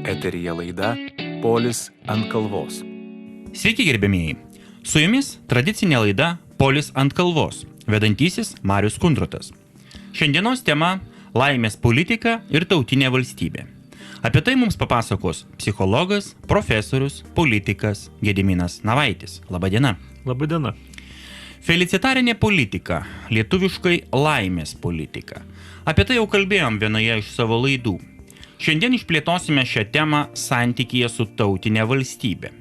Eteryje laida Polis ant kalvos. Sveiki gerbėmieji. Su jumis tradicinė laida Polis ant kalvos, vedantysis Marius Kundrotas. Šiandienos tema – laimės politika ir tautinė valstybė. Apie tai mums papasakos psichologas, profesorius, politikas Gediminas Navaitis. Labadiena. Labadiena. Felicitarinė politika, lietuviškai laimės politika. Apie tai jau kalbėjom vienoje iš savo laidų. Šiandien išplėtosime šią temą santykyje su tautinė valstybė.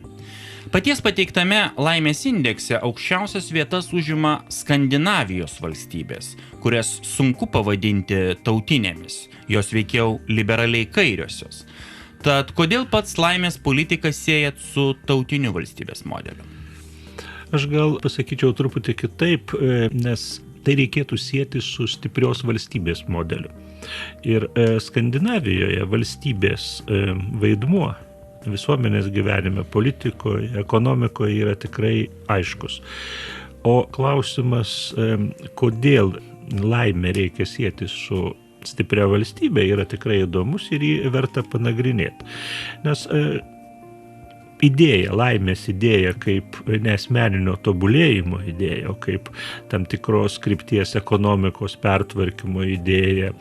Paties pateiktame laimės indekse aukščiausias vietas užima Skandinavijos valstybės, kurias sunku pavadinti tautinėmis, jos veikiau liberaliai kairiosios. Tad kodėl pats laimės politiką siejat su tautiniu valstybės modeliu? Aš gal pasakyčiau truputį kitaip, nes tai reikėtų sieti su stiprios valstybės modeliu. Ir Skandinavijoje valstybės vaidmuo visuomenės gyvenime, politikoje, ekonomikoje yra tikrai aiškus. O klausimas, kodėl laimę reikia sieti su stipria valstybė, yra tikrai įdomus ir jį verta panagrinėti. Nes idėja, laimės idėja kaip neasmeninio tobulėjimo idėja, o kaip tam tikros krypties ekonomikos pertvarkymo idėja,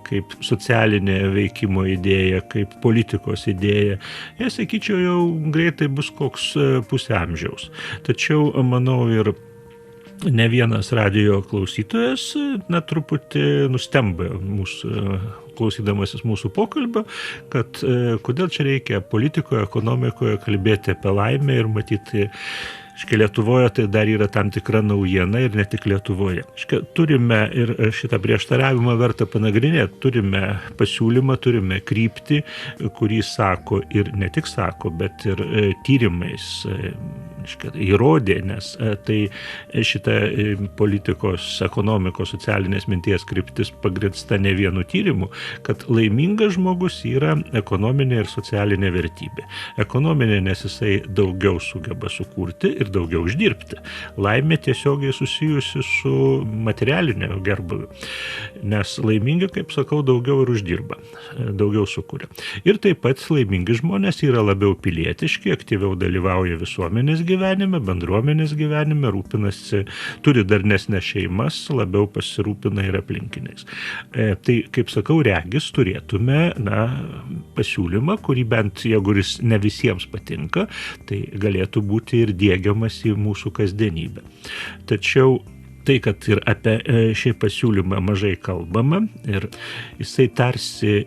kaip socialinė veikimo idėja, kaip politikos idėja, sakyčiau, jau greitai bus koks pusė amžiaus. Tačiau, manau, ir ne vienas radijo klausytojas truputį nustemba klausydamasis mūsų pokalbio, kad kodėl čia reikia politikoje, ekonomikoje kalbėti apie laimę ir matyti, Lietuvoje tai dar yra tam tikra naujiena ir ne tik Lietuvoje. Turime ir šitą prieštaravimą verta panagrinėti, turime pasiūlymą, turime kryptį, kurį sako ir ne tik sako, bet ir tyrimais įrodė, nes tai šita politikos, ekonomikos, socialinės minties kryptis pagrįsta ne vienu tyrimu, kad laimingas žmogus yra ekonominė ir socialinė vertybė. Ekonominė, nes jisai daugiau sugeba sukurti ir daugiau uždirbti. Laimė tiesiogiai susijusi su materialinio gerbūviu, nes laimingi, kaip sakau, daugiau ir uždirba, daugiau sukuria. Ir taip pat laimingi žmonės yra labiau pilietiški, aktyviau dalyvauja visuomenės gyvenime, bendruomenės gyvenime, rūpinasi, turi darnesnės šeimas, labiau pasirūpina ir aplinkiniais. Tai, kaip sakau, regis turėtume pasiūlymą, kurį bent, jeigu jis ne visiems patinka, tai galėtų būti ir diegiamas į mūsų kasdienybę. Tačiau tai, kad ir apie šį pasiūlymą mažai kalbama ir jisai tarsi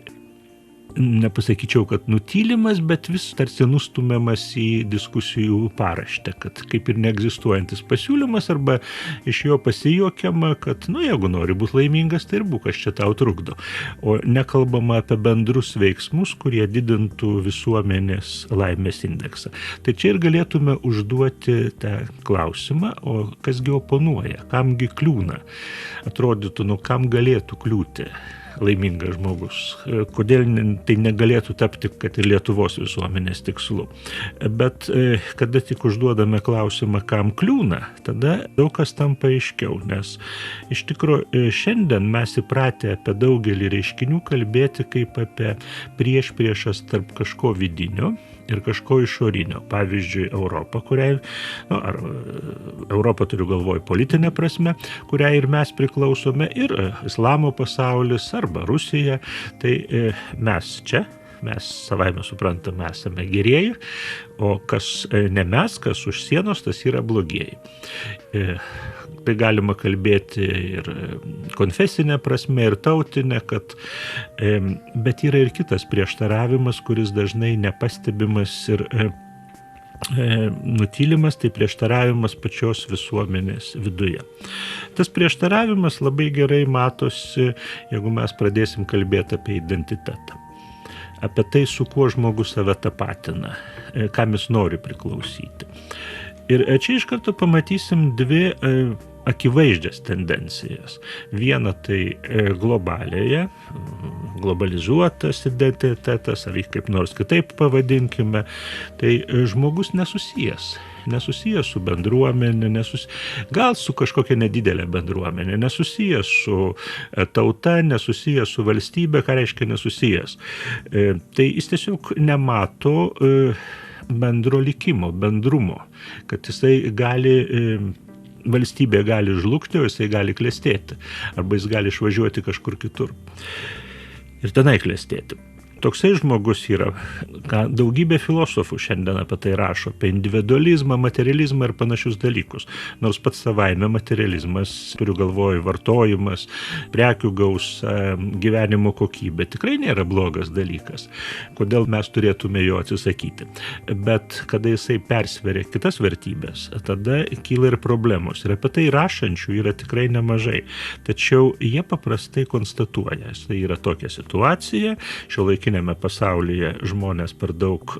nepasakyčiau, kad nutylimas, bet vis tarsi nustumiamas į diskusijų paraštę, kad kaip ir neegzistuojantis pasiūlymas arba iš jo pasijuokiama, kad, jeigu nori būti laimingas, tai ir būk, kas čia tau trukdo. O nekalbama apie bendrus veiksmus, kurie didintų visuomenės laimės indeksą. Tai čia ir galėtume užduoti tą klausimą, o kasgi oponuoja, kamgi kliūna. Atrodytų, kam galėtų kliūti laimingas žmogus. Kodėl tai negalėtų tapti, kad ir Lietuvos visuomenės tikslu. Bet kada tik užduodame klausimą, kam kliūna, tada daug kas tampa aiškiau, nes iš tikrųjų šiandien mes įpratę apie daugelį reiškinių kalbėti kaip apie priešpriešas tarp kažko vidinio ir kažko išorinio. Pavyzdžiui, Europą, kuriai, Europą turiu galvoj politinę prasme, kuriai ir mes priklausome, ir islamo pasaulis arba Rusija, tai mes čia, mes savaime suprantame, esame gerieji, o kas ne mes, kas už sienos, tas yra blogieji. Tai galima kalbėti ir konfesinė prasme, ir tautinė, bet yra ir kitas prieštaravimas, kuris dažnai nepastebimas ir nutylimas, tai prieštaravimas pačios visuomenės viduje. Tas prieštaravimas labai gerai matosi, jeigu mes pradėsim kalbėti apie identitetą. Apie tai, su kuo žmogus save tapatina, kam jis nori priklausyti. Ir čia iš karto pamatysim dvi akivaizdžias tendencijas. Viena tai globalizuotas identitetas, ar kaip nors kitaip pavadinkime, tai žmogus nesusijęs su bendruomenė, gal su kažkokia nedidelė bendruomenė, nesusijęs su tauta, nesusijęs su valstybė, ką reiškia nesusijęs. Tai jis tiesiog nemato bendro likimo, bendrumo, kad jisai valstybė gali žlugti, o jisai gali klestėti, arba jis gali išvažiuoti kažkur kitur ir tenai klestėti. Toksai žmogus yra, daugybė filosofų šiandien apie tai rašo, apie individualizmą, materializmą ir panašius dalykus. Nors pats savaime materializmas, turiu galvoj, vartojimas, prekių gausa, gyvenimo kokybė, tikrai nėra blogas dalykas. Kodėl mes turėtume jo atsisakyti? Bet kada jisai persveria kitas vertybės, tada kyla ir problemos. Ir apie tai rašančių yra tikrai nemažai. Tačiau jie paprastai konstatuoja, tai yra tokia situacija, šiuolaikinė pasaulyje žmonės per daug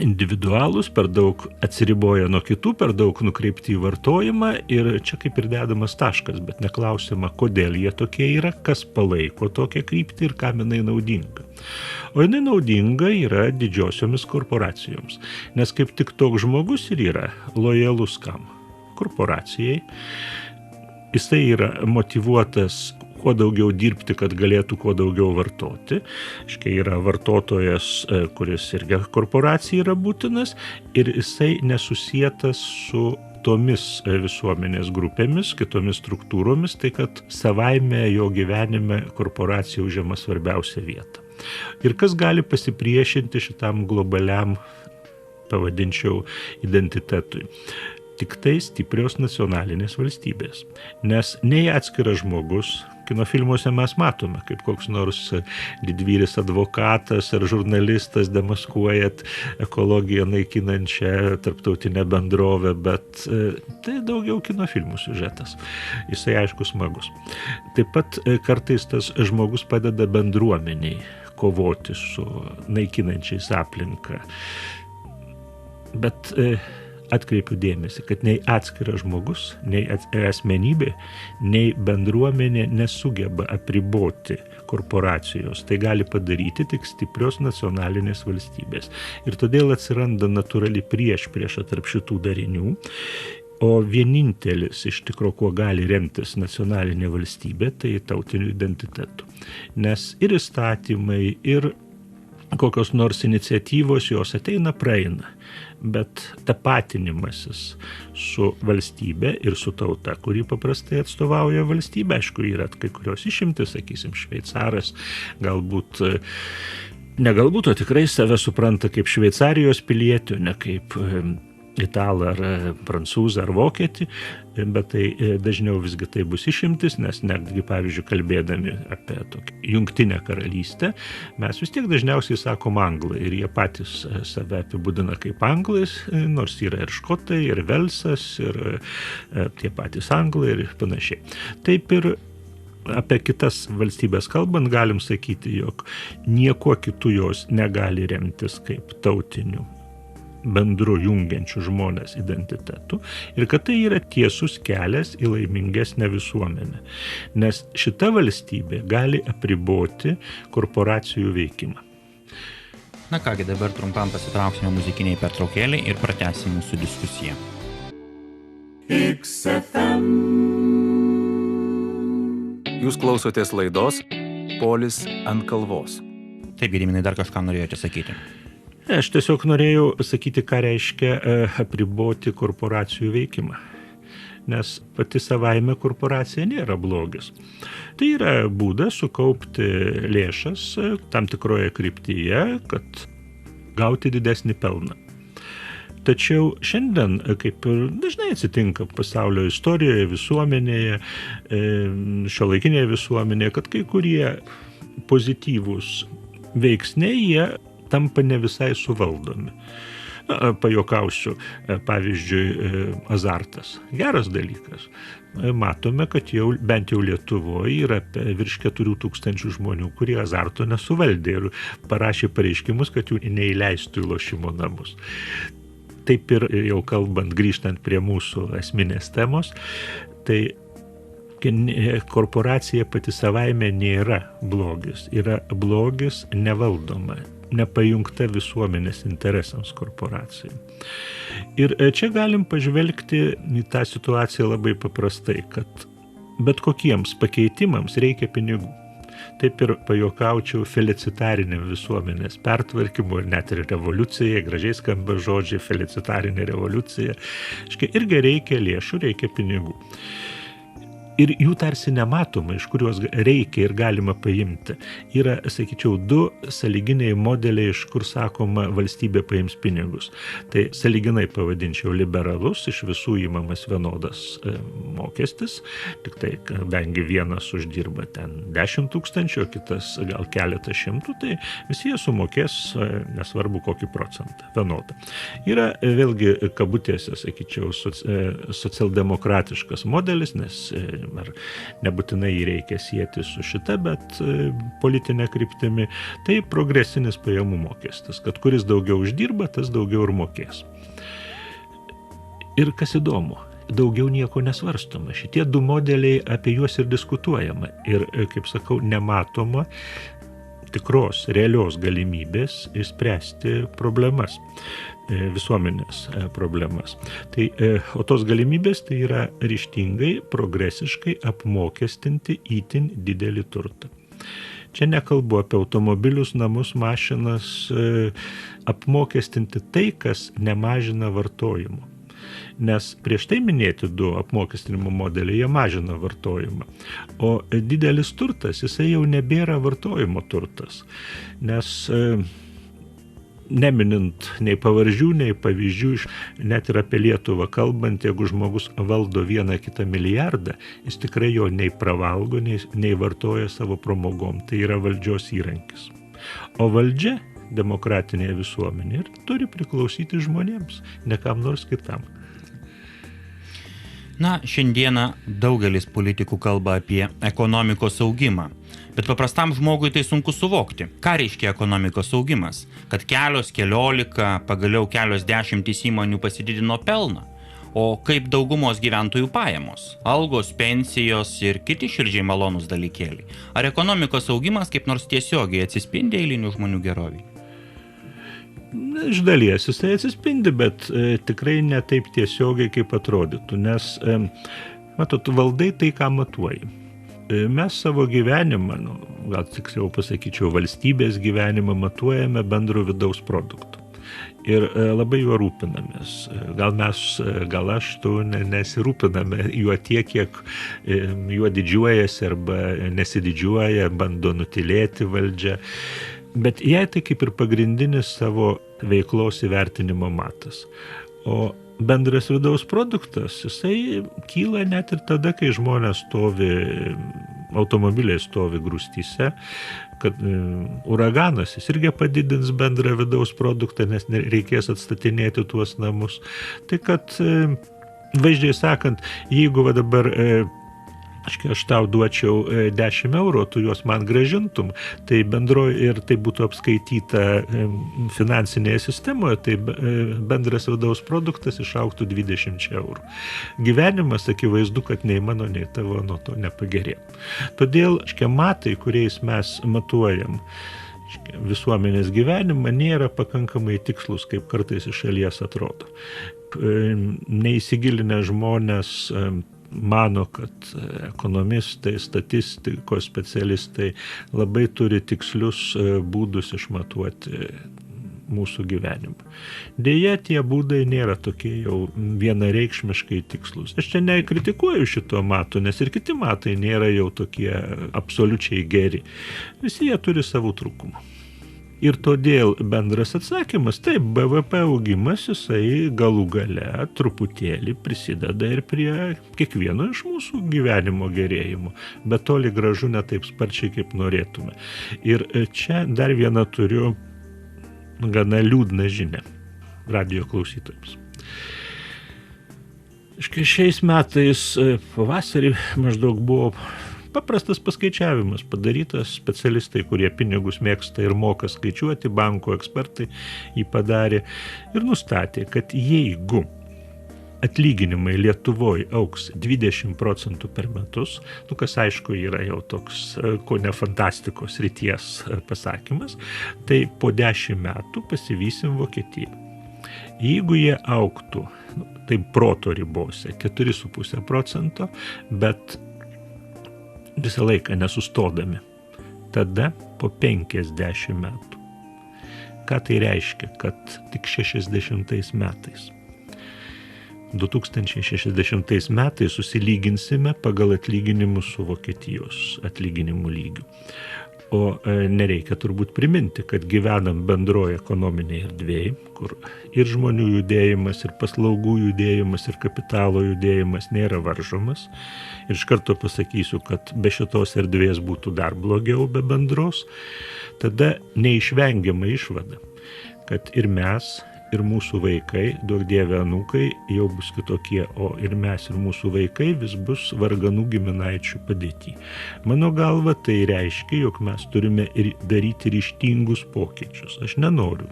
individualūs, per daug atsiriboja nuo kitų, per daug nukreipti į vartojimą ir čia kaip ir dedamas taškas, bet neklausima, kodėl jie tokie yra, kas palaiko tokią kryptį ir kam jinai naudinga. O jinai naudinga yra didžiosiomis korporacijoms, nes kaip tik toks žmogus ir yra lojalus kam? Korporacijai. Jisai yra motyvuotas kuo daugiau dirbti, kad galėtų kuo daugiau vartoti. Škai yra vartotojas, kuris irgi korporacijai yra būtinas ir jisai nesusietas su tomis visuomenės grupėmis, kitomis struktūromis, tai kad savaime jo gyvenime korporacija užima svarbiausią vietą. Ir kas gali pasipriešinti šitam globaliam, pavadinčiau, identitetui? Tik tai stiprios nacionalinės valstybės. Nes nei atskiras žmogus, kino filmuose mes matome, kaip koks nors didvyris advokatas ar žurnalistas demaskuojat ekologiją naikinančią tarptautinę bendrovę, bet tai daugiau kino filmų siužetas. Jisai aišku smagus. Taip pat kartais tas žmogus padeda bendruomeniai kovoti su naikinančiais aplinką. Bet atkreipiu dėmesį, kad nei atskiras žmogus, nei asmenybė, nei bendruomenė nesugeba apriboti korporacijos. Tai gali padaryti tik stiprios nacionalinės valstybės. Ir todėl atsiranda natūrali priešprieša tarp šitų darinių. O vienintelis iš tikro, kuo gali remtis nacionalinė valstybė, tai tautiniu identitetu. Nes ir įstatymai, ir kokios nors iniciatyvos jos ateina, praeina. Bet tapatinimasis su valstybė ir su tauta, kuri paprastai atstovauja valstybę, aišku, yra kai kurios išimtis, sakysim, šveicaras, negalbūt, o tikrai save supranta kaip Šveicarijos pilietį, ne kaip italą ar prancūzą ar vokietį, bet tai dažniau visgi tai bus išimtis, nes netgi, pavyzdžiui, kalbėdami apie tokią jungtinę karalystę, mes vis tiek dažniausiai sakom anglai ir jie patys save apibūdina kaip anglais, nors yra ir škotai, ir Velsas, ir tie patys anglai ir panašiai. Taip ir apie kitas valstybės kalbant galim sakyti, jog niekuo kitu jos negali remtis kaip tautiniu bendru jungiančių žmonės identitetu ir kad tai yra tiesus kelias į laimingesnę visuomenę, nes šita valstybė gali apriboti korporacijų veikimą. Na kągi, dabar trumpam pasitrauksime muzikiniai pertraukėlį ir pratęsime mūsų diskusiją. XFM. Jūs klausotės laidos Polis ant kalvos. Taip, Gediminai, dar kažką norėjote sakyti? Aš tiesiog norėjau pasakyti, ką reiškia apriboti korporacijų veikimą. Nes pati savaime korporacija nėra blogis. Tai yra būdas sukaupti lėšas tam tikroje kryptyje, kad gauti didesnį pelną. Tačiau šiandien, kaip ir dažnai atsitinka pasaulio istorijoje, visuomenėje, šiuolaikinėje visuomenėje, kad kai kurie pozityvūs veiksniai, jie tampa ne visai suvaldomi. Pajuokausiu, pavyzdžiui, azartas. Geras dalykas. Matome, kad bent jau Lietuvoje yra virš 4000 žmonių, kurie azarto nesuvaldė ir parašė pareiškimus, kad jų neįleistų į lošimo namus. Taip ir jau kalbant, grįžtant prie mūsų esminės temos, tai korporacija pati savaime nėra blogis. Yra blogis nevaldoma, nepajungta visuomenės interesams korporacijai. Ir čia galim pažvelgti į tą situaciją labai paprastai, kad bet kokiems pakeitimams reikia pinigų. Taip ir pajuokaučiau felicitariniam visuomenės pertvarkymu ir net ir revoliucijai, gražiai skamba žodžiai, felicitarinė revoliucija. Irgi reikia lėšų, reikia pinigų. Ir jų tarsi nematoma, iš kuriuos reikia ir galima paimti. Yra, sakyčiau, du sąlyginiai modeliai, iš kur sakoma, valstybė paims pinigus. Tai sąlyginai pavadinčiau liberalus, iš visų įmamas vienodas mokestis, tik tai, kadangi vienas uždirba ten 10 000, o kitas gal keletą šimtų, tai visi jie sumokės, nesvarbu kokį procentą, vienodą. Yra vėlgi kabutėse, sakyčiau, socialdemokratiškas modelis, nes ar nebūtinai jį reikia sieti su šita, bet politinė kryptimi, tai progresinis pajamų mokestis, kad kuris daugiau uždirba, tas daugiau ir mokės. Ir kas įdomu, daugiau nieko nesvarstoma. Šitie du modeliai, apie juos ir diskutuojama. Ir, kaip sakau, nematoma tikros, realios galimybės išspręsti problemas, visuomenės problemas. Tai, o tos galimybės tai yra ryžtingai, progresiškai apmokestinti itin didelį turtą. Čia nekalbu apie automobilius, namus, mašinas, apmokestinti tai, kas nemažina vartojimo. Nes prieš tai minėti du apmokestinimo modeliai, jie mažina vartojimą. O didelis turtas, jisai jau nebėra vartojimo turtas. Nes neminint nei pavardžių, nei pavyzdžių, net ir apie Lietuvą kalbant, jeigu žmogus valdo 1-2 milijardą, jis tikrai jo nei pravalgo, nei vartoja savo pramogom. Tai yra valdžios įrankis. O valdžia demokratinėje visuomenėje ir turi priklausyti žmonėms, ne kam nors kitam. Na, šiandieną daugelis politikų kalba apie ekonomikos augimą, bet paprastam žmogui tai sunku suvokti. Ką reiškia ekonomikos augimas? Kad keliolika, pagaliau kelios dešimtys įmonių pasididino pelną? O kaip daugumos gyventojų pajamos? Algos, pensijos ir kiti širdžiai malonūs dalykėliai? Ar ekonomikos augimas kaip nors tiesiogiai atsispindi eilinių žmonių gerovėje? Iš dalies jisai atsispindi, bet tikrai ne taip tiesiogiai, kaip atrodytų, nes, matot, valdai tai, ką matuoji. Mes savo gyvenimą, gal tiksliau pasakyčiau, valstybės gyvenimą matuojame bendro vidaus produktu. Ir labai juo rūpinamės. Gal aš tu nesirūpiname juo tiek, kiek juo didžiuojasi arba nesididžiuoja, bando nutilėti valdžią. Bet jai tai kaip ir pagrindinis savo veiklos įvertinimo matas. O bendras vidaus produktas, jisai kyla net ir tada, kai žmonės automobiliai stovi grūstyse, kad uraganas, jis irgi padidins bendrą vidaus produktą, nes reikės atstatinėti tuos namus. Tai kad, vaizdžiai sakant, jeigu dabar aš tau duočiau 10 eurų, tu juos man grąžintum, tai bendroji ir tai būtų apskaityta finansinėje sistemoje, tai bendras vidaus produktas išaugtų 20 eurų. Gyvenimas, akivaizdu, kad nei mano, nei tavo nuo to nepagerėjo. Todėl, matai, kuriais mes matuojam visuomenės gyvenimą, nėra pakankamai tikslus, kaip kartais iš šalies atrodo. Neįsigilinę žmonės mano, kad ekonomistai, statistikos specialistai labai turi tikslius būdus išmatuoti mūsų gyvenimą. Deja, tie būdai nėra tokie jau vienareikšmiškai tikslus. Aš čia nekritikuoju šito mato, nes ir kiti matai nėra jau tokie absoliučiai geri. Visi jie turi savų trūkumų. Ir todėl bendras atsakymas, taip, BVP augimas, jisai galų gale truputėlį prisideda ir prie kiekvieno iš mūsų gyvenimo gerėjimo, bet toli gražu ne taip sparčiai, kaip norėtume. Ir čia dar vieną turiu gana liūdną žinią radijo klausytojams. Šiais metais pavasarį maždaug buvo paprastas paskaičiavimas padarytas, specialistai, kurie pinigus mėgsta ir moka skaičiuoti, bankų ekspertai jį padarė ir nustatė, kad jeigu atlyginimai Lietuvoje auks 20% per metus, kas aišku yra jau toks, ko ne fantastikos ryties pasakymas, tai po 10 metų pasivysim Vokietiją. Jeigu jie augtų, tai proto ribose 4,5%, bet visą laiką nesustodami, tada po 50 metų. Ką tai reiškia? Kad tik 60 metais. 2060 metais susilyginsime pagal atlyginimus su Vokietijos atlyginimų lygiu. O nereikia turbūt priminti, kad gyvenam bendroje ekonominėje erdvėje, kur ir žmonių judėjimas, ir paslaugų judėjimas, ir kapitalo judėjimas nėra varžomas. Ir iš karto pasakysiu, kad be šitos erdvės būtų dar blogiau be bendros. Tada neišvengiama išvada, kad ir mes, ir mūsų vaikai, duok dieve anūkai, jau bus kitokie, o ir mes, ir mūsų vaikai vis bus varganų giminaičių padėty. Mano galva, tai reiškia, jog mes turime ir daryti ryžtingus pokyčius. Aš nenoriu,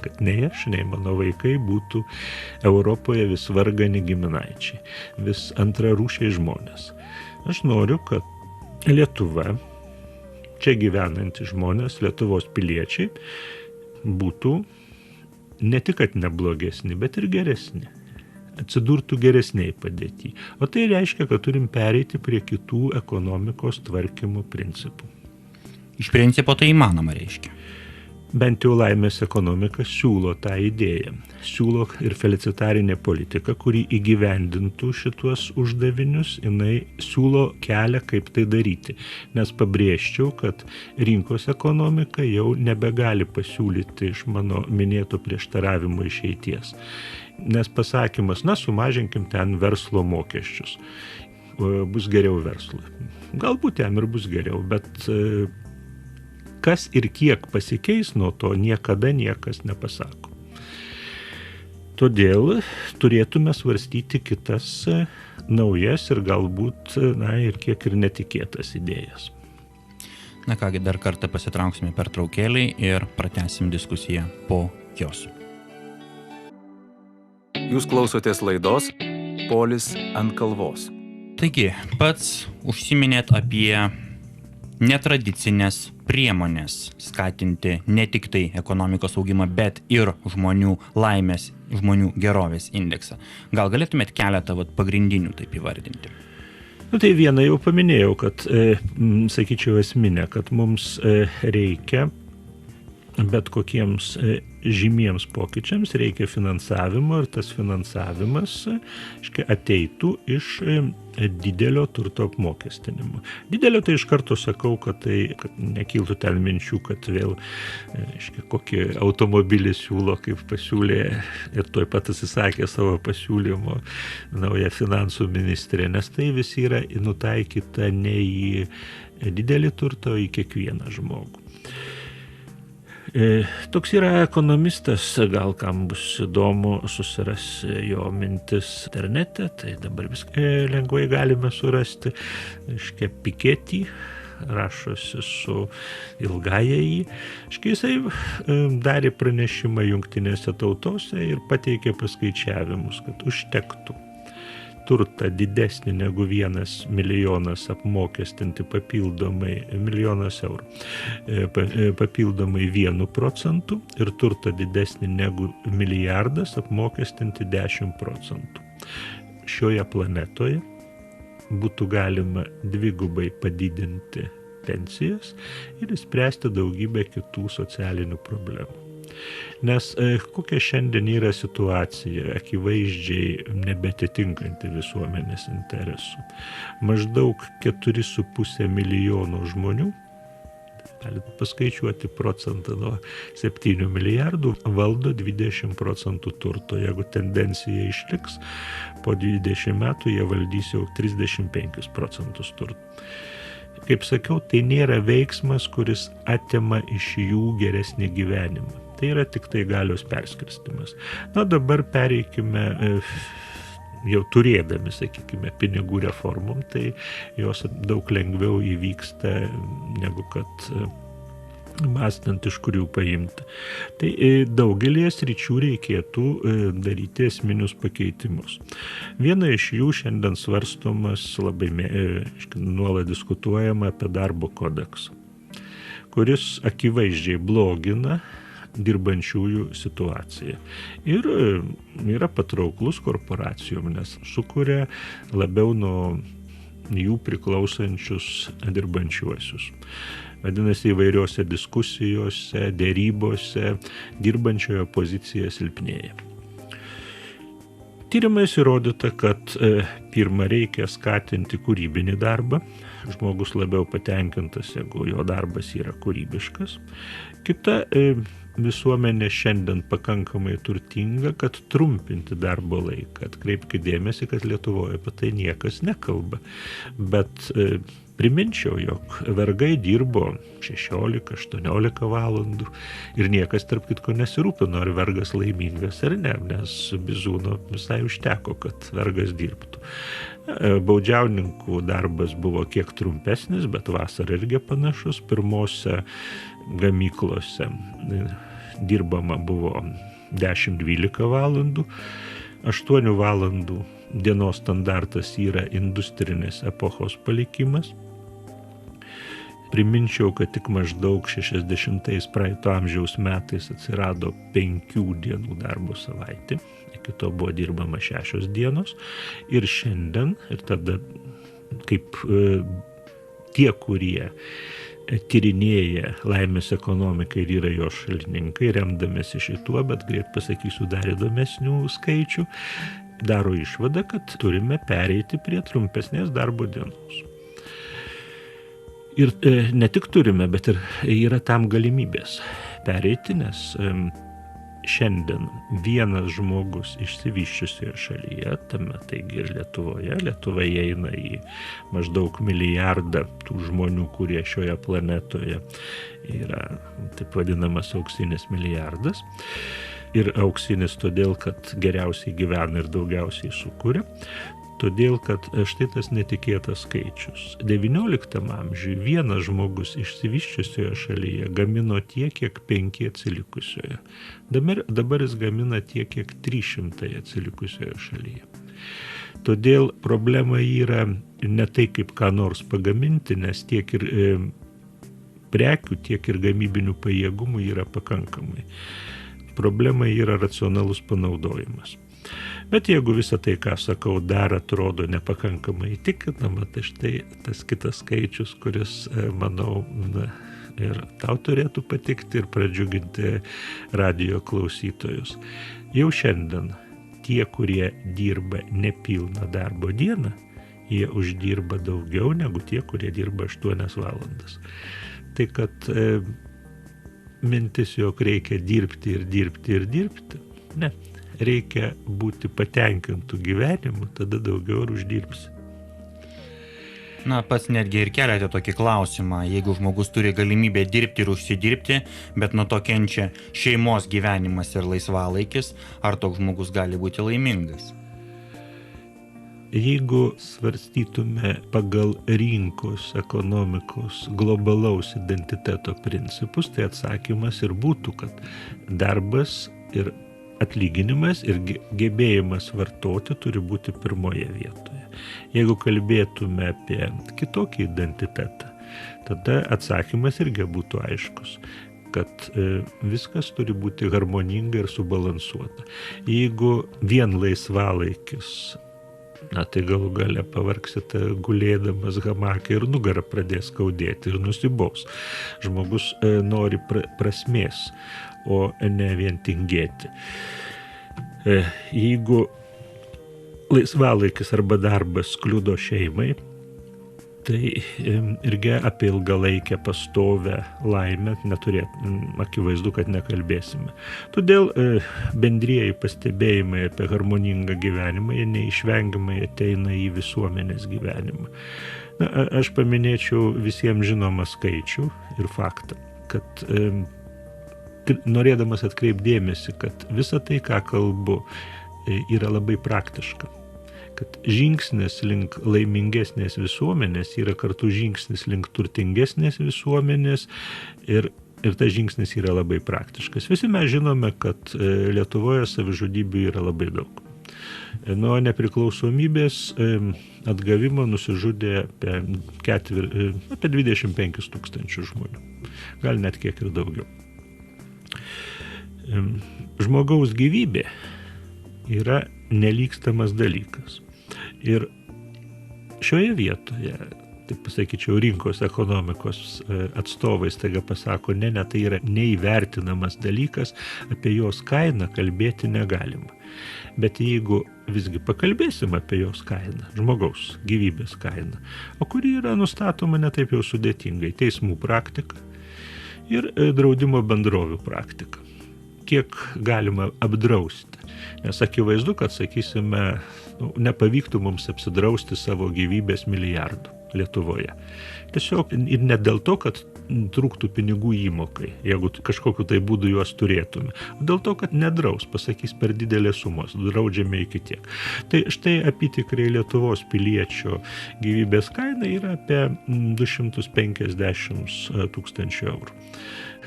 kad nei aš, nei mano vaikai būtų Europoje vis vargani giminaičiai, vis antrarūšiai žmonės. Aš noriu, kad Lietuva, čia gyvenantys žmonės, Lietuvos piliečiai, būtų ne tik, kad neblogesni, bet ir geresni. Atsidurtų geresniai padėtį. O tai reiškia, kad turim pereiti prie kitų ekonomikos tvarkymo principų. Iš principo tai įmanoma reiškia. Bent jau laimės ekonomika siūlo tą idėją. Siūlo ir felicitarinė politika, kuri įgyvendintų šituos uždavinius, jinai siūlo kelią, kaip tai daryti. Nes pabrėžčiau, kad rinkos ekonomika jau nebegali pasiūlyti iš mano minėto prieštaravimo išeities. Nes pasakymas, sumažinkim ten verslo mokesčius. Bus geriau verslui. Galbūt jam ir bus geriau, bet kas ir kiek pasikeis nuo to, niekada niekas nepasako. Todėl turėtume svarstyti kitas naujas ir galbūt, ir kiek ir netikėtas idėjas. Na kągi, dar kartą pasitrauksime pertraukėlį ir pratęsim diskusiją po jos. Jūs klausotės laidos Polis ant kalvos. Taigi, pats užsiminėt apie netradicinės priemonės skatinti ne tik tai ekonomikos augimą, bet ir žmonių laimės, žmonių gerovės indeksą. Gal galėtumėt keletą pagrindinių taip įvardinti? Tai vieną jau paminėjau, kad, sakyčiau, esminė, kad mums reikia bet kokiems žymiems pokyčiams reikia finansavimo ir tas finansavimas ateitų iš didelio turto apmokestinimo. Didelio tai iš karto sakau, kad nekiltų ten minčių, kad vėl kokį automobilį siūlo, kaip pasiūlė ir tuoj pat atsisakė savo pasiūlymo nauja finansų ministrė, nes tai vis yra nutaikyta ne į didelį turtą, o į kiekvieną žmogų. Toks yra ekonomistas, gal kam bus įdomu, susiras jo mintis internete, tai dabar viską lengvai galime surasti. Piketty, rašosi su ilgaja į. Jisai darė pranešimą Jungtinėse tautose ir pateikė paskaičiavimus, kad užtektų turtą didesnį negu 1 milijonas apmokestinti papildomai, milijonas eurų, papildomai 1% ir turtą didesnį negu milijardas apmokestinti 10%. Šioje planetoje būtų galima dvigubai padidinti pensijas ir spręsti daugybę kitų socialinių problemų. Nes kokia šiandien yra situacija, akivaizdžiai nebetitinkanti visuomenės interesų. Maždaug 4,5 milijono žmonių, galite paskaičiuoti procentą nuo 7 milijardų, valdo 20% turto. Jeigu tendencija išliks, po 20 metų jie valdys jau 35% turto. Kaip sakiau, tai nėra veiksmas, kuris atima iš jų geresnį gyvenimą. Tai yra tik tai galios perskirstimas. Dabar pereikime, jau turėdami, sakykime, pinigų reformom, tai jos daug lengviau įvyksta, negu kad mąstant, iš kurių paimti. Tai daugelį sričių reikėtų daryti esminius pakeitimus. Viena iš jų šiandien svarstomas, labai nuolat diskutuojama apie darbo kodeksą, kuris akivaizdžiai blogina dirbančiųjų situaciją. Ir yra patrauklus korporacijom, nes sukuria labiau nuo jų priklausančius dirbančiuosius. Vadinasi, įvairiuose diskusijose, dėrybose dirbančiojo pozicija silpnėja. Tyrimais įrodyta, kad pirmą reikia skatinti kūrybinį darbą. Žmogus labiau patenkintas, jeigu jo darbas yra kūrybiškas. Kita, visuomenė šiandien pakankamai turtinga, kad trumpinti darbo laiką. Atkreipkite dėmesį, kad Lietuvoje apie tai niekas nekalba. Bet priminčiau, jog vergai dirbo 16-18 valandų ir niekas tarp kitko nesirūpino, ar vergas laimingas ar ne, nes bizūno visai užteko, kad vergas dirbtų. Baudžiauninkų darbas buvo kiek trumpesnis, bet vasarą irgi panašus. Pirmose gamyklose dirbama buvo 10-12 valandų, 8 valandų dienos standartas yra industrinės epochos palikimas. Priminčiau, kad tik maždaug 60-ais praeito amžiaus metais atsirado 5 dienų darbo savaitė. Iki to buvo dirbama 6 dienos. Ir šiandien, ir tada kaip tie, kurie tyrinėja laimės ekonomiką ir yra jo šalininkai, remdamėsi šituo, bet greit pasakysiu dar įdomesnių skaičių, daro išvadą, kad turime pereiti prie trumpesnės darbo dienos. Ir ne tik turime, bet ir yra tam galimybės pereiti, nes šiandien vienas žmogus išsivysčiusioje šalyje, tame taigi ir Lietuvoje, Lietuva įeina į maždaug milijardą tų žmonių, kurie šioje planetoje yra taip vadinamas auksinis milijardas. Ir auksinis todėl, kad geriausiai gyvena ir daugiausiai sukuria. Todėl, kad štai tas netikėtas skaičius. 19 amžiuje vienas žmogus išsivysčiusioje šalyje gamino tiek, kiek 5 atsilikusioje. Dabar jis gamina tiek, kiek 300 atsilikusioje šalyje. Todėl problema yra ne tai, kaip ką nors pagaminti, nes tiek ir prekių, tiek ir gamybinių pajėgumų yra pakankamai. Problema yra racionalus panaudojimas. Bet jeigu visą tai, ką sakau, dar atrodo nepakankamai įtikinama, tai štai tas kitas skaičius, kuris, manau, ir tau turėtų patikti ir pradžiuginti radijo klausytojus. Jau šiandien tie, kurie dirba nepilną darbo dieną, jie uždirba daugiau negu tie, kurie dirba 8 valandas. Tai kad mintis, jog reikia dirbti ir dirbti ir dirbti, ne. Reikia būti patenkintų gyvenimu, tada daugiau ir uždirbsi. Na, pats netgi ir keliate tokį klausimą, jeigu žmogus turi galimybę dirbti ir užsidirbti, bet nuo to kenčia šeimos gyvenimas ir laisvalaikis, ar toks žmogus gali būti laimingas? Jeigu svarstytume pagal rinkos, ekonomikos, globalaus identiteto principus, tai atsakymas ir būtų, kad darbas ir atlyginimas ir gebėjimas vartoti turi būti pirmoje vietoje. Jeigu kalbėtume apie kitokį identitetą, tada atsakymas irgi būtų aiškus, kad viskas turi būti harmoninga ir subalansuota. Jeigu vien laisvalaikis, tai galų gale pavargsite gulėdamas hamake ir nugarą pradės skaudėti ir nusibaus. Žmogus nori prasmės, o ne vien tingėti. Jeigu laisvalaikis arba darbas kliudo šeimai, tai irgi apie ilgalaikę pastovę laimę akivaizdu, kad nekalbėsime. Todėl bendrieji pastebėjimai apie harmoningą gyvenimą jie neišvengiamai ateina į visuomenės gyvenimą. Aš paminėčiau visiems žinomą skaičių ir faktą, kad norėdamas atkreipdėmėsi, kad visa tai, ką kalbu, yra labai praktiška. Kad žingsnis link laimingesnės visuomenės yra kartu žingsnis link turtingesnės visuomenės ir Ir tas žingsnis yra labai praktiškas. Visi mes žinome, kad Lietuvoje savižudybių yra labai daug. Nuo nepriklausomybės atgavimo nusižudė apie 25 000 žmonių. Gal net kiek ir daugiau. Žmogaus gyvybė yra nelygstamas dalykas. Ir šioje vietoje, taip pasakyčiau, rinkos ekonomikos atstovai staiga pasako, ne, tai yra neįvertinamas dalykas, apie jos kainą kalbėti negalima. Bet jeigu visgi pakalbėsim apie jos kainą, žmogaus gyvybės kainą, o kuri yra nustatoma ne taip jau sudėtingai, teismų praktika ir draudimo bendrovių praktika. Kiek galima apdrausti? Nes akivaizdu, kad, sakysime, nepavyktų mums apsidrausti savo gyvybės milijardų Lietuvoje. Tiesiog ir ne dėl to, kad trūktų pinigų įmokai, jeigu kažkokiu tai būdu juos turėtume. Dėl to, kad nedraus, pasakys, per didelės sumos, draudžiame iki tiek. Tai štai apytikriai Lietuvos piliečio gyvybės kaina yra apie 250 000 eurų.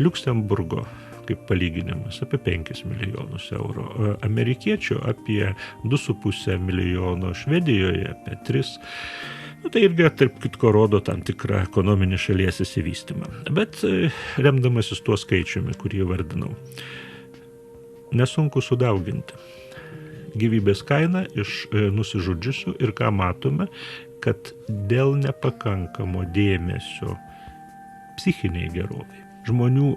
Liuksemburgo, kaip palyginimas, apie 5 milijonus eurų. Amerikiečių apie 2,5 milijono, Švedijoje apie 3. Tai irgi, tarp kitko, rodo tam tikrą ekonominį šalies įsivystymą. Bet remdamasis tuo skaičiumi, kurį vardinau, nesunku sudauginti gyvybės kainą iš nusižudžiusių ir ką matome, kad dėl nepakankamo dėmesio psichiniai gerovai, žmonių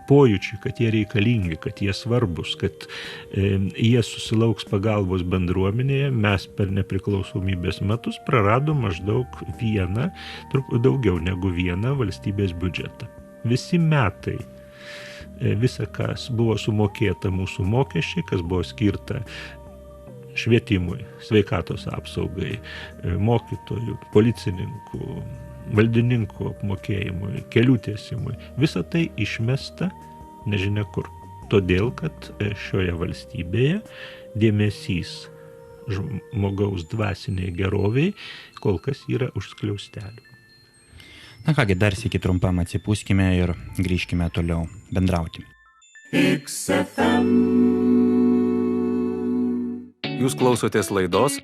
pojūčiai, kad jie reikalingi, kad jie svarbus, kad jie susilauks pagalbos bendruomenėje, mes per nepriklausomybės metus praradom maždaug daugiau negu 1 valstybės biudžetą. Visi metai, visa, kas buvo sumokėta mūsų mokesčiai, kas buvo skirta švietimui, sveikatos apsaugai, mokytojų, policininkų, valdininkų apmokėjimui, kelių tiesimui. Visa tai išmesta nežinia kur. Todėl, kad šioje valstybėje dėmesys žmogaus dvasiniai geroviai kol kas yra už skliaustelių. Na kągi, dar sykį trumpam atsipūskime ir grįžkime toliau bendrauti. Jūs klausotės laidos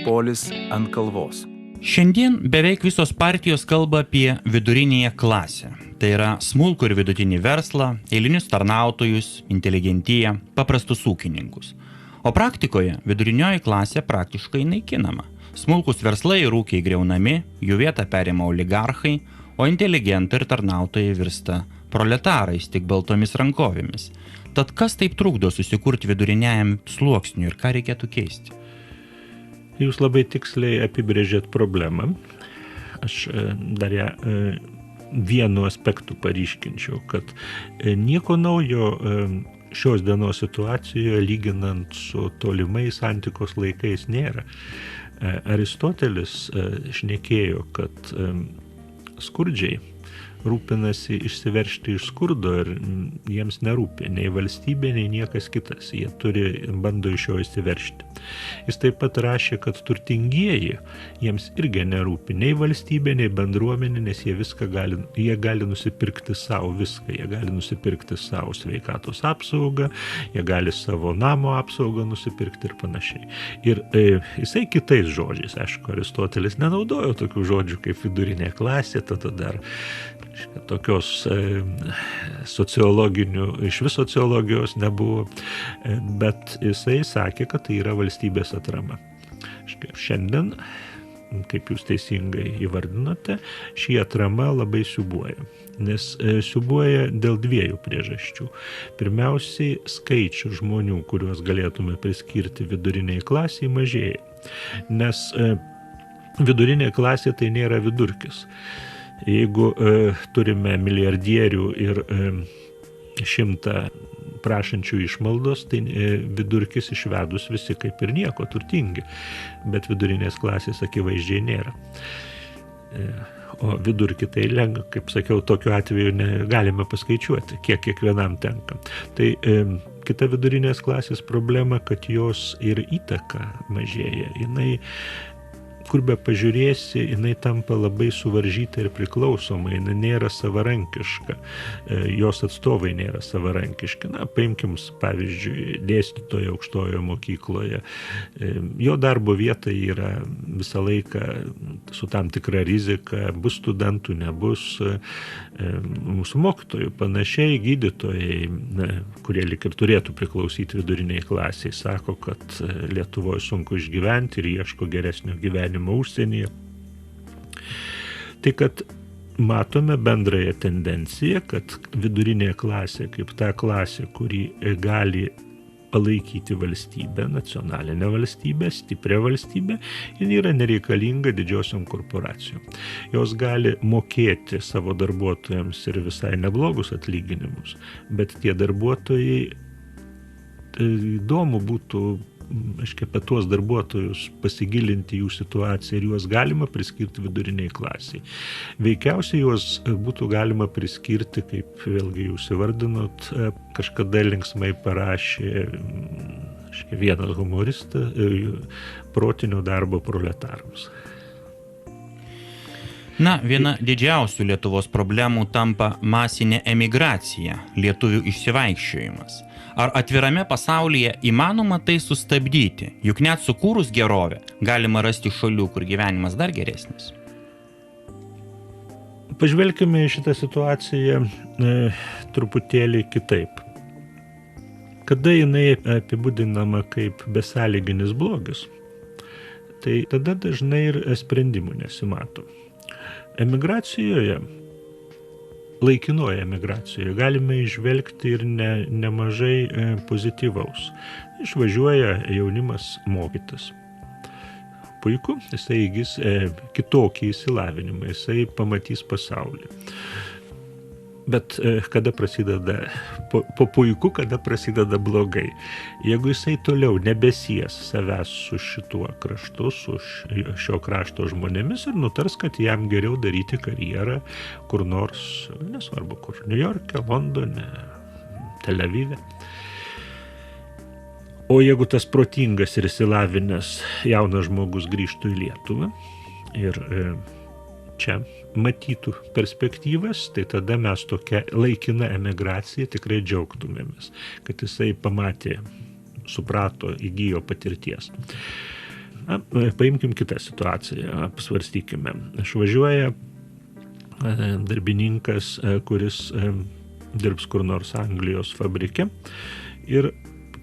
Polis ant kalvos. Šiandien beveik visos partijos kalba apie vidurinėje klasę. Tai yra smulkų ir vidutinį verslą, eilinius tarnautojus, inteligentiją, paprastus ūkininkus. O praktikoje vidurinioji klasė praktiškai naikinama. Smulkus verslai ir ūkiai griaunami, jų vietą perima oligarchai, o inteligentai ir tarnautojai virsta proletarais tik baltomis rankovėmis. Tad kas taip trukdo susikurti viduriniajam sluoksniui ir ką reikėtų keisti? Jūs labai tiksliai apibrėžėt problemą. Aš dar ją vienu aspektu paryškinčiau, kad nieko naujo šios dienos situacijoje lyginant su tolimais antikos laikais nėra. Aristotelis šnekėjo, kad skurdžiai rūpinasi išsiveržti iš skurdo ir jiems nerūpi nei valstybė, nei niekas kitas. Jie bando iš jo išsiveržti. Jis taip pat rašė, kad turtingieji jiems irgi nerūpi nei valstybė, nei bendruomenė, nes jie gali nusipirkti savo viską. Jie gali nusipirkti savo sveikatos apsaugą, jie gali savo namo apsaugą nusipirkti ir panašiai. Ir jisai kitais žodžiais, aišku, Aristotelis nenaudojo tokių žodžių kaip vidurinė klasė, tada dar tokios iš viso sociologijos nebuvo, bet jisai sakė, kad tai yra valstybės atrama. Šiandien, kaip jūs teisingai įvardinote, šį atrama labai siūbuoja, nes siūbuoja dėl 2 priežasčių. Pirmiausiai, skaičių žmonių, kuriuos galėtume priskirti viduriniai klasiai, mažėja, nes vidurinė klasė tai nėra vidurkis. Jeigu turime milijardierių ir 100 prašančių išmaldos, tai vidurkis išvedus visi kaip ir nieko turtingi, bet vidurinės klasės akivaizdžiai nėra. O vidurkį tai lengva, kaip sakiau, tokiu atveju negalime paskaičiuoti, kiek kiekvienam tenka. Tai kita vidurinės klasės problema, kad jos ir įtaka mažėja. Jinai kur be pažiūrėsi, jinai tampa labai suvaržyta ir priklausoma, jinai nėra savarankiška, jos atstovai nėra savarankiški. Na, paimkim, pavyzdžiui, dėstytojo aukštojoje mokykloje. Jo darbo vieta yra visą laiką su tam tikra rizika, bus studentų, nebus, mūsų mokytojų panašiai, gydytojai, kurie lik ir turėtų priklausyti viduriniai klasiai, sako, kad Lietuvoje sunku išgyventi ir ieško geresnio gyvenimo užsienyje. Tai kad matome bendrąją tendenciją, kad vidurinė klasė, kaip ta klasė, kuri gali palaikyti valstybę, nacionalinę valstybę, stiprią valstybę, jin yra nereikalinga didžiosiom korporacijom. Jos gali mokėti savo darbuotojams ir visai neblogus atlyginimus, bet tie darbuotojai, įdomu būtų, apie tuos darbuotojus pasigilinti jų situaciją ir juos galima priskirti viduriniai klasiai. Veikiausiai juos būtų galima priskirti, kaip vėlgi jūs įvardinot, kažkada linksmai parašė vienas humoristas, protinio darbo proletarams. Na, viena didžiausių Lietuvos problemų tampa masinė emigracija, lietuvių išsivaikščiojimas. Ar atvirame pasaulyje įmanoma tai sustabdyti? Juk net sukūrus gerovę galima rasti šalių, kur gyvenimas dar geresnis. Pažvelkime į šitą situaciją truputėlį kitaip. Kada jinai apibūdinama kaip besąlyginis blogis, tai tada dažnai ir sprendimų nesimato. Emigracijoje, laikinoje emigracijoje galime išvelgti ir nemažai pozityvaus. Išvažiuoja jaunimas mokytis. Puiku, jisai įgis kitokį išsilavinimą, jisai pamatys pasaulį. Bet kada prasideda, po puiku, kada prasideda blogai. Jeigu jisai toliau nebesies savęs su šituo kraštu, su šio krašto žmonėmis ir nutars, kad jam geriau daryti karjerą kur nors, nesvarbu kur, New York'e, Londone, Tel Avive. O jeigu tas protingas ir išsilavinęs jaunas žmogus grįžtų į Lietuvą ir čia matytų perspektyvas, tai tada mes tokia laikina emigracija tikrai džiaugtumėmės, kad jisai pamatė, suprato, įgijo patirties. Na, paimkim kitą situaciją, apsvarstykime. Išvažiuoja darbininkas, kuris dirbs kur nors Anglijos fabrike ir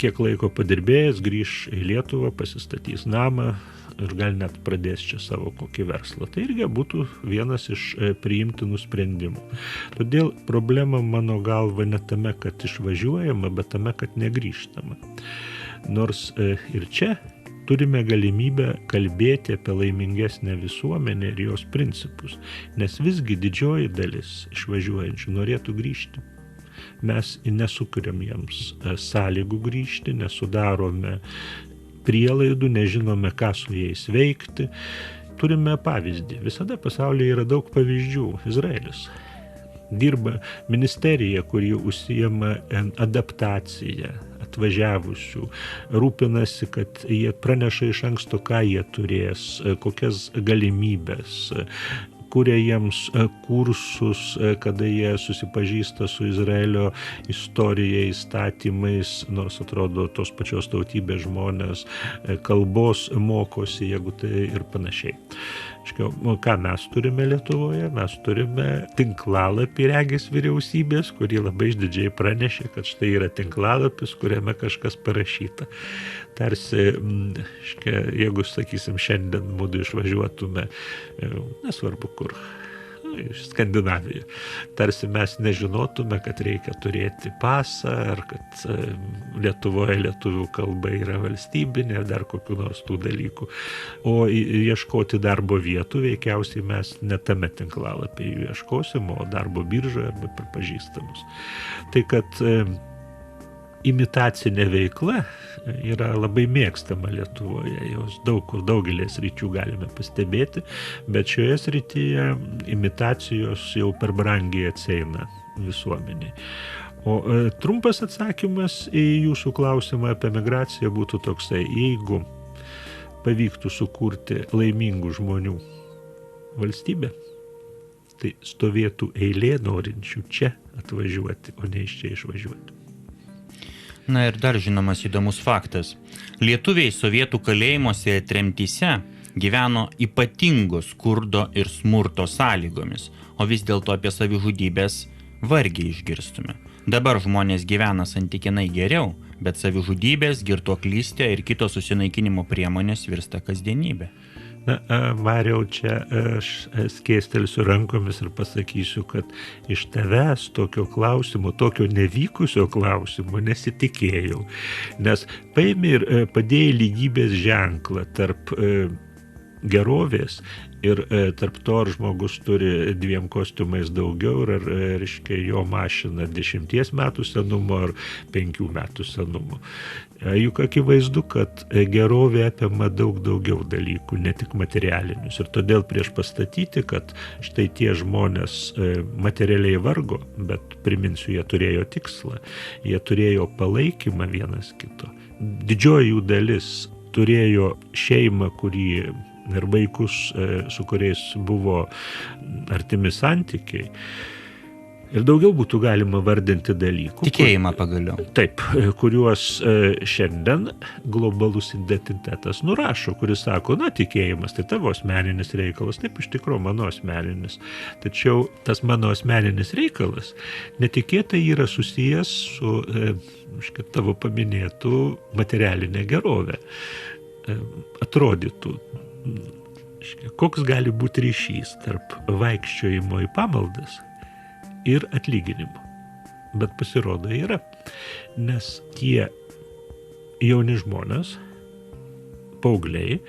kiek laiko padirbėjęs grįš į Lietuvą, pasistatys namą ir gal net pradės čia savo kokį verslą. Tai irgi būtų vienas iš priimtinų sprendimų. Todėl problema mano galva ne tame, kad išvažiuojama, bet tame, kad negrįžtama. Nors ir čia turime galimybę kalbėti apie laimingesnę visuomenę ir jos principus, nes visgi didžioji dalis išvažiuojančių norėtų grįžti. Mes nesukuriam jiems sąlygų grįžti, nesudarome prielaidų, nežinome, ką su jais veikti. Turime pavyzdį. Visada pasaulyje yra daug pavyzdžių. Izraelis dirba ministerija, kuri užsijama adaptaciją atvažiavusių, rūpinasi, kad jie praneša iš anksto, ką jie turės, kokias galimybės, kuria jiems kursus, kada jie susipažįsta su Izraelio istorija, įstatymais, nors atrodo tos pačios tautybės žmonės, kalbos mokosi, jeigu tai ir panašiai. Ką mes turime Lietuvoje? Mes turime tinklalapį regis vyriausybės, kuri labai išdidžiai pranešė, kad štai yra tinklalapis, kuriame kažkas parašyta. Tarsi, jeigu, sakysim, šiandien mūdu išvažiuotume, nesvarbu kur, iš Skandinaviją. Tarsi mes nežinotume, kad reikia turėti pasą, ar kad Lietuvoje lietuvių kalba yra valstybinė, ar dar kokių nors tų dalykų. O ieškoti darbo vietų veikiausiai mes ne tame tinklalapyje ieškosim, o darbo biržoje arba per pažįstamus. Tai kad imitacinė veikla yra labai mėgstama Lietuvoje, jos daugelį sričių galime pastebėti, bet šioje srityje imitacijos jau per brangiai atsieina visuomeniai. O trumpas atsakymas į jūsų klausimą apie migraciją būtų toksai: jeigu pavyktų sukurti laimingų žmonių valstybę, tai stovėtų eilė norinčių čia atvažiuoti, o ne iš čia išvažiuoti. Na ir dar žinomas įdomus faktas. Lietuviai sovietų kalėjimuose ir tremtyse gyveno ypatingo skurdo ir smurto sąlygomis, o vis dėlto apie savižudybės vargiai išgirstume. Dabar žmonės gyvena santykinai geriau, bet savižudybės, girtuoklystė ir kitos susinaikinimo priemonės virsta kasdienybė. Na, Mariau, čia aš skėstelsiu rankomis ir pasakysiu, kad iš tavęs tokio klausimo, tokio nevykusio klausimo nesitikėjau. Nes paėmė ir padėjai lygybės ženklą tarp gerovės ir tarp to, ar žmogus turi 2 kostiumais daugiau, ar reiškia jo mašina 10 metų senumo ar 5 metų senumo. Juk akivaizdu, kad gerovė apima daug daugiau dalykų, ne tik materialinius. Ir todėl prieš pastatyti, kad štai tie žmonės materialiai vargo, bet priminsiu, jie turėjo tikslą, jie turėjo palaikymą vienas kito. Didžioji jų dalis turėjo šeimą, kurį ir vaikus, su kuriais buvo artimi santykiai. Ir daugiau būtų galima vardinti dalykų. Tikėjimą pagaliau. Taip, kuriuos šiandien globalus identitetas nurašo, kuris sako, na, tikėjimas, tai tavo asmeninis reikalas, taip iš tikrųjų mano asmeninis. Tačiau tas mano asmeninis reikalas netikėtai yra susijęs su tavo paminėtų materialinė gerovė. Atrodytų, koks gali būti ryšys tarp vaikščiojimo į pamaldas ir atlyginimo. Bet pasirodo yra, nes tie jauni žmonės, paaugliai,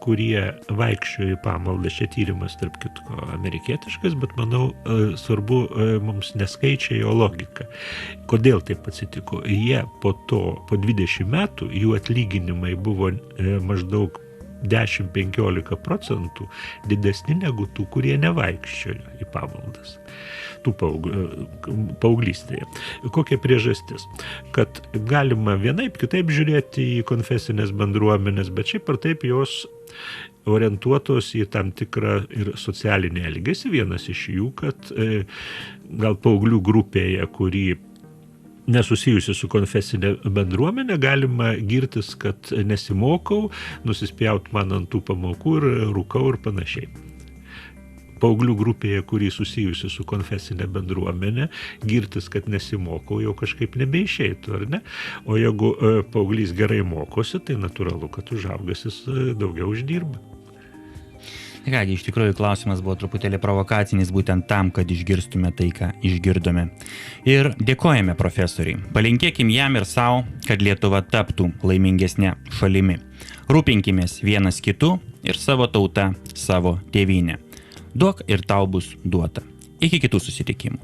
kurie vaikščiojo į pamaldas, čia tyrimas tarp kitko amerikietiškas, bet manau svarbu mums neskaičiai, o logika. Kodėl taip atsitiko? Jie po 20 metų, jų atlyginimai buvo maždaug 10-15% didesni negu tų, kurie nevaikščiojo į pamaldas. Tų paauglystėje. Kokia priežastis? Kad galima vienaip kitaip žiūrėti į konfesinės bendruomenės, bet šiaip ar taip jos orientuotos į tam tikrą ir socialinį elgesį. Vienas iš jų, kad gal paauglių grupėje, kurį nesusijusi su konfesinė bendruomenė, galima girtis, kad nesimokau, nusispjaut man ant tų pamokų ir rūkau ir panašiai. Paauglių grupėje, kurį susijusi su konfesinė bendruomenė, girtis, kad nesimokau, jau kažkaip nebeišeitų, ar ne? O jeigu paauglys gerai mokosi, tai natūralu, kad užaugęs jis daugiau uždirba. Kągi, iš tikrųjų klausimas buvo truputėlį provokacinis būtent tam, kad išgirstume tai, ką išgirdome. Ir dėkojame profesoriai. Palinkėkim jam ir savo, kad Lietuva taptų laimingesnė šalimi. Rūpinkimės vienas kitu ir savo tauta, savo tėvynę. Duok ir tau bus duota. Iki kitų susitikimų.